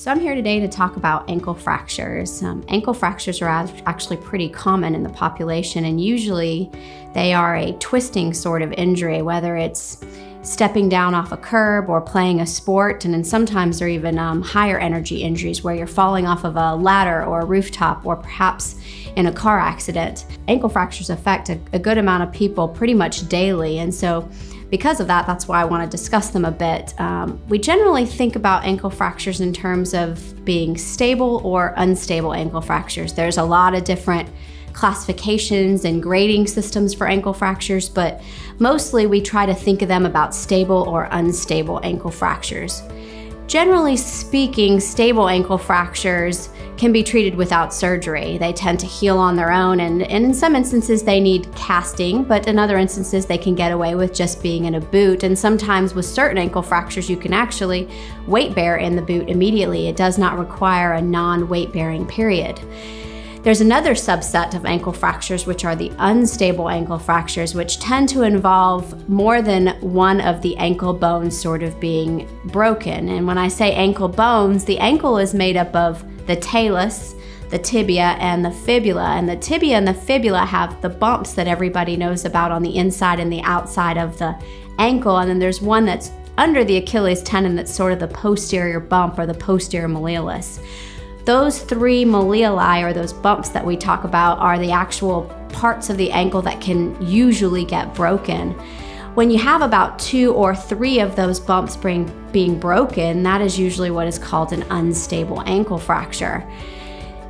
So I'm here today to talk about ankle fractures. Ankle fractures are actually pretty common in the population, and usually they are a twisting sort of injury, whether it's stepping down off a curb or playing a sport, and then sometimes they're even higher energy injuries where you're falling off of a ladder or a rooftop or perhaps in a car accident. Ankle fractures affect a good amount of people pretty much daily, and so because of that, that's why I want to discuss them a bit. We generally think about ankle fractures in terms of being stable or unstable ankle fractures. There's a lot of different classifications and grading systems for ankle fractures, but mostly we try to think of them about stable or unstable ankle fractures. Generally speaking, stable ankle fractures can be treated without surgery. They tend to heal on their own, and in some instances they need casting, but in other instances they can get away with just being in a boot. And sometimes with certain ankle fractures you can actually weight bear in the boot immediately. It does not require a non-weight bearing period. There's another subset of ankle fractures, which are the unstable ankle fractures, which tend to involve more than one of the ankle bones sort of being broken. And when I say ankle bones, the ankle is made up of the talus, the tibia, and the fibula. And the tibia and the fibula have the bumps that everybody knows about on the inside and the outside of the ankle. And then there's one that's under the Achilles tendon that's sort of the posterior bump or the posterior malleolus. Those three malleoli, or those bumps that we talk about, are the actual parts of the ankle that can usually get broken. When you have about 2 or 3 of those bumps being broken, that is usually what is called an unstable ankle fracture.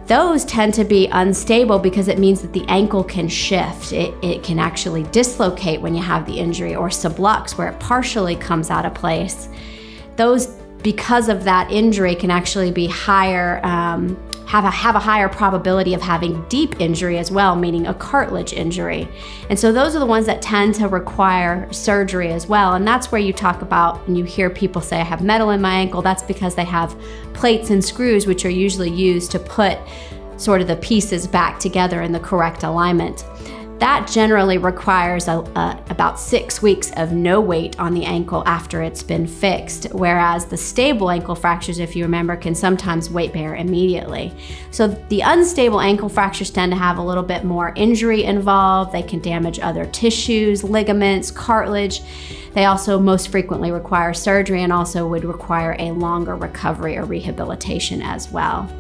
Those tend to be unstable because it means that the ankle can shift. It can actually dislocate when you have the injury, or sublux, where it partially comes out of place. Those, because of that injury, can actually be higher, have a higher probability of having deep injury as well, meaning a cartilage injury. And so those are the ones that tend to require surgery as well. And that's where you talk about, and you hear people say, I have metal in my ankle. That's because they have plates and screws, which are usually used to put sort of the pieces back together in the correct alignment. That generally requires about 6 weeks of no weight on the ankle after it's been fixed, whereas the stable ankle fractures, if you remember, can sometimes weight bear immediately. So the unstable ankle fractures tend to have a little bit more injury involved. They can damage other tissues, ligaments, cartilage. They also most frequently require surgery and also would require a longer recovery or rehabilitation as well.